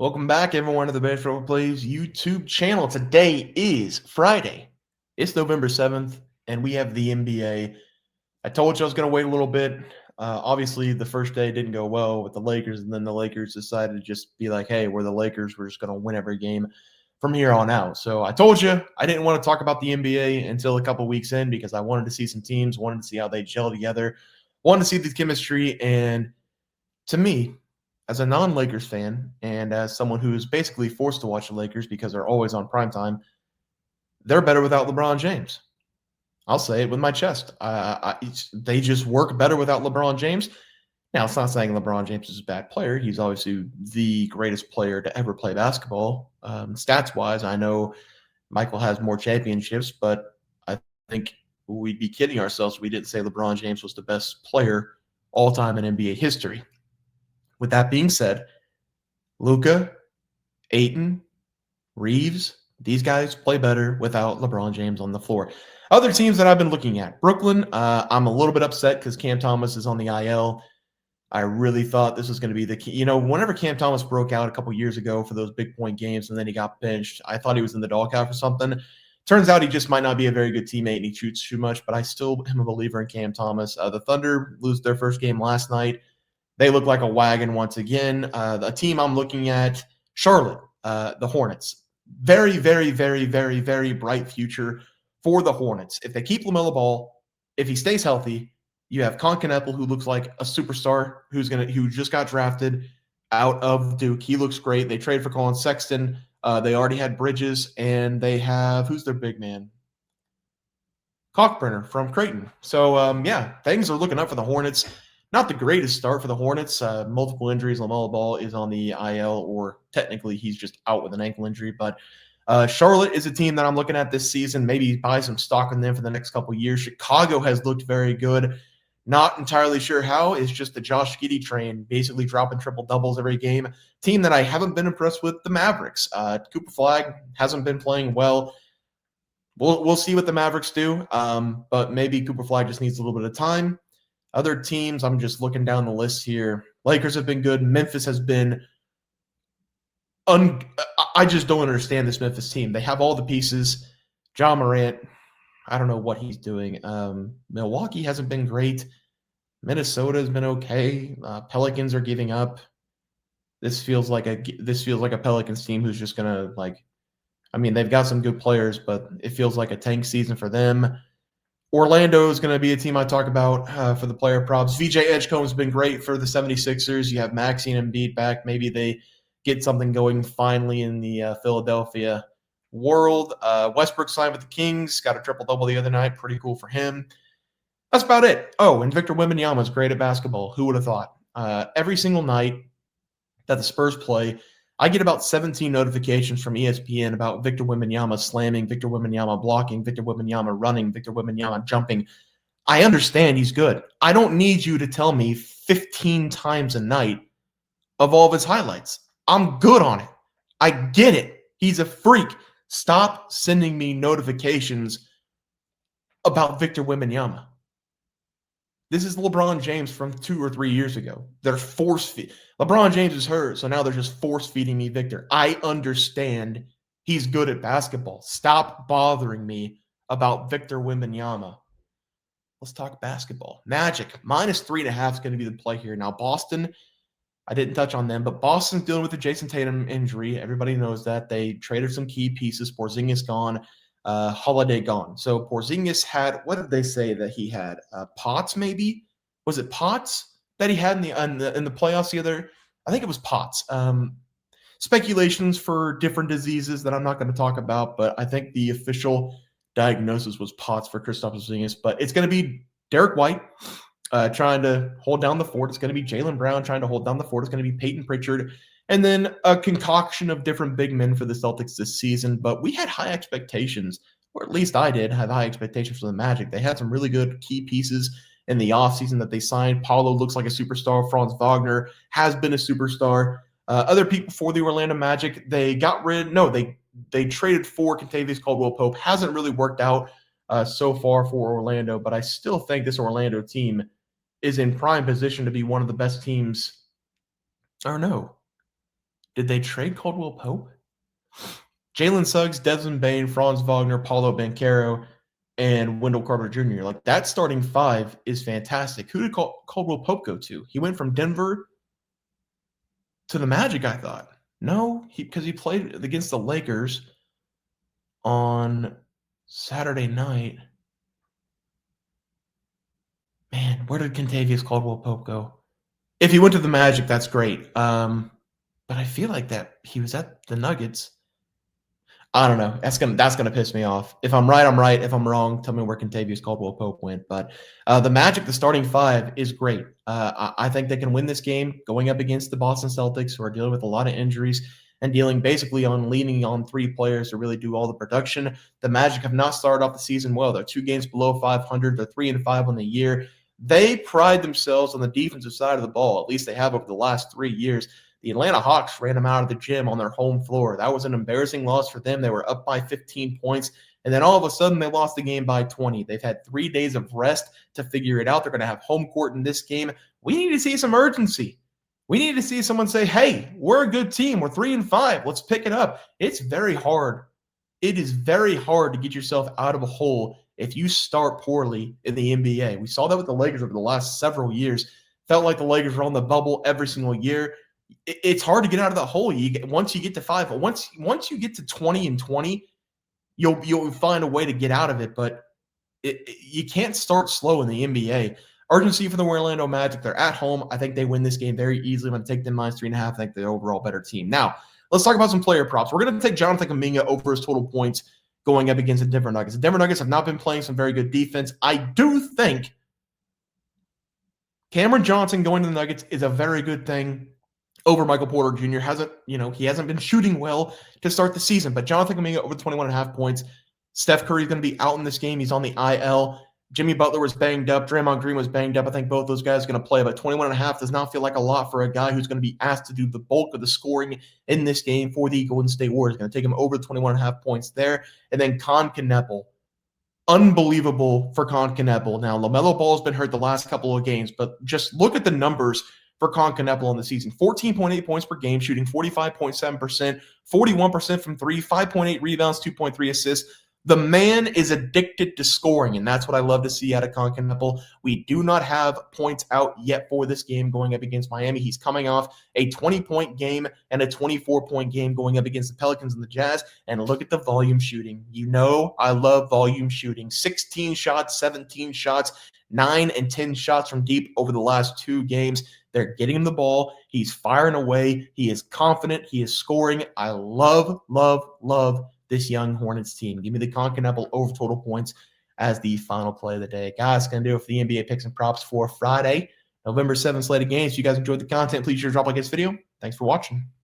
Welcome back, everyone, to the Baseball Plays YouTube channel. Today is Friday. It's November 7th, and we have the NBA. I told you I was going to wait a little bit. Obviously, the first day didn't go well with the Lakers, and then the Lakers decided to just be like, hey, we're the Lakers. We're just going to win every game from here on out. So I told you I didn't want to talk about the NBA until a couple weeks in because I wanted to see some teams, wanted to see how they gel together, wanted to see the chemistry, and to me, as a non-Lakers fan and as someone who is basically forced to watch the Lakers because they're always on primetime, they're better without LeBron James. I'll say it with my chest. They just work better without LeBron James. Now, it's not saying LeBron James is a bad player. He's obviously the greatest player to ever play basketball. Stats-wise, I know Michael has more championships, but I think we'd be kidding ourselves if we didn't say LeBron James was the best player all time in NBA history. With that being said, Luka, Ayton, Reeves, these guys play better without LeBron James on the floor. Other teams that I've been looking at, Brooklyn, I'm a little bit upset because Cam Thomas is on the IL. I really thought this was going to be the key. Whenever Cam Thomas broke out a couple years ago for those big point games and then he got benched, I thought he was in the doghouse or something. Turns out he just might not be a very good teammate and he shoots too much, but I still am a believer in Cam Thomas. The Thunder lose their first game last night. They look like a wagon once again. The team I'm looking at, Charlotte, the Hornets. Very, very, very, very, very bright future for the Hornets. If they keep LaMelo Ball, if he stays healthy, you have Concanapple, who looks like a superstar, who just got drafted out of Duke. He looks great. They trade for Colin Sexton. They already had Bridges, and they have who's their big man? Cockburner from Creighton. So, things are looking up for the Hornets. Not the greatest start for the Hornets. Multiple injuries. LaMelo Ball is on the IL, or technically he's just out with an ankle injury. But Charlotte is a team that I'm looking at this season. Maybe buy some stock in them for the next couple of years. Chicago has looked very good. Not entirely sure how. It's just the Josh Giddey train, basically dropping triple doubles every game. Team that I haven't been impressed with, the Mavericks. Cooper Flag hasn't been playing well. We'll see what the Mavericks do, but maybe Cooper Flag just needs a little bit of time. Other teams, I'm just looking down the list here. Lakers have been good. Memphis has been I just don't understand this Memphis team. They have all the pieces. John Morant, I don't know what he's doing. Milwaukee hasn't been great. Minnesota has been okay. Pelicans are giving up. This feels like a Pelicans team who's just gonna they've got some good players, but it feels like a tank season for them. Orlando is going to be a team I talk about for the player props. VJ Edgecombe has been great for the 76ers. You have Maxey and Embiid back. Maybe they get something going finally in the Philadelphia world. Westbrook signed with the Kings. Got a triple-double the other night. Pretty cool for him. That's about it. Oh, and Victor Wembanyama is great at basketball. Who would have thought? Every single night that the Spurs play, I get about 17 notifications from ESPN about Victor Wembanyama slamming, Victor Wembanyama blocking, Victor Wembanyama running, Victor Wembanyama jumping. I understand he's good. I don't need you to tell me 15 times a night of all of his highlights. I'm good on it. I get it. He's a freak. Stop sending me notifications about Victor Wembanyama. This is LeBron James from 2 or 3 years ago. They're force feed. LeBron James is hurt, so now they're just force feeding me Victor. I understand he's good at basketball. Stop bothering me about Victor Wembanyama. Let's talk basketball. Magic, -3.5 is going to be the play here. Now, Boston, I didn't touch on them, but Boston's dealing with the Jason Tatum injury. Everybody knows that. They traded some key pieces. Porzingis gone. Holiday gone. So Porzingis had, what did they say that he had? Potts, maybe? Was it Potts that he had in the playoffs the other? I think it was Potts. Speculations for different diseases that I'm not going to talk about, but I think the official diagnosis was Potts for Kristaps Porzingis. But it's going to be Derek White trying to hold down the fort. It's going to be Jaylen Brown trying to hold down the fort. It's going to be Peyton Pritchard. And then a concoction of different big men for the Celtics this season. But we had high expectations, or at least I did have high expectations for the Magic. They had some really good key pieces in the offseason that they signed. Paulo looks like a superstar. Franz Wagner has been a superstar. Other people for the Orlando Magic, they traded for Kentavious Caldwell-Pope. Hasn't really worked out so far for Orlando, but I still think this Orlando team is in prime position to be one of the best teams. Or no. Did they trade Caldwell Pope? Jalen Suggs, Desmond Bain, Franz Wagner, Paulo Banchero, and Wendell Carter Jr. Like that starting five is fantastic. Who did Caldwell Pope go to? He went from Denver to the Magic, I thought. No, because he played against the Lakers on Saturday night. Man, where did Kentavious Caldwell Pope go? If he went to the Magic, that's great. But I feel like that he was at the Nuggets. I don't know. That's gonna piss me off. If I'm right, I'm right. If I'm wrong, tell me where Contavious Caldwell Pope went. But the Magic, the starting five is great. I think they can win this game going up against the Boston Celtics, who are dealing with a lot of injuries and dealing basically on leaning on three players to really do all the production. The Magic have not started off the season well. They're 2 games below 500. They're 3-5 on the year. They pride themselves on the defensive side of the ball. At least they have over the last 3 years. The Atlanta Hawks ran them out of the gym on their home floor. That was an embarrassing loss for them. They were up by 15 points, and then all of a sudden they lost the game by 20. They've had 3 days of rest to figure it out. They're going to have home court in this game. We need to see some urgency. We need to see someone say, hey, we're a good team. We're 3-5. Let's pick it up. It's very hard. It is very hard to get yourself out of a hole if you start poorly in the NBA. We saw that with the Lakers over the last several years. Felt like the Lakers were on the bubble every single year. It's hard to get out of that hole. Once you get to 5, once you get to 20-20, you'll find a way to get out of it. But you can't start slow in the NBA. Urgency for the Orlando Magic. They're at home. I think they win this game very easily. I'm going to take them -3.5. I think they're overall better team. Now, let's talk about some player props. We're going to take Jonathan Kuminga over his total points going up against the Denver Nuggets. The Denver Nuggets have not been playing some very good defense. I do think Cameron Johnson going to the Nuggets is a very good thing over Michael Porter Jr. He hasn't been shooting well to start the season, but Jonathan Kuminga over 21.5 points. Steph Curry's going to be out in this game. He's on the IL. Jimmy Butler was banged up. Draymond Green was banged up. I think both those guys are going to play, but 21.5 does not feel like a lot for a guy who's going to be asked to do the bulk of the scoring in this game for the Golden State Warriors. Going to take him over the 21.5 points there. And then Con Kneppel. Unbelievable for Con Kneppel. Now, LaMelo Ball's been hurt the last couple of games, but just look at the numbers for Con Kneppel in the season. 14.8 points per game, shooting 45.7%, 41% from 3, 5.8 rebounds, 2.3 assists. The man is addicted to scoring, and that's what I love to see out of Con Kneppel. We do not have points out yet for this game going up against Miami. He's coming off a 20-point game and a 24-point game going up against the Pelicans and the Jazz. And look at the volume shooting. You know I love volume shooting. 16 shots, 17 shots, 9 and 10 shots from deep over the last 2 games. They're getting him the ball. He's firing away. He is confident. He is scoring. I love, love, love this young Hornets team. Give me the Con Kneppel over total points as the final play of the day. Guys, going to do it for the NBA picks and props for Friday, November 7th slate of games. If you guys enjoyed the content, please sure to drop a like this video. Thanks for watching.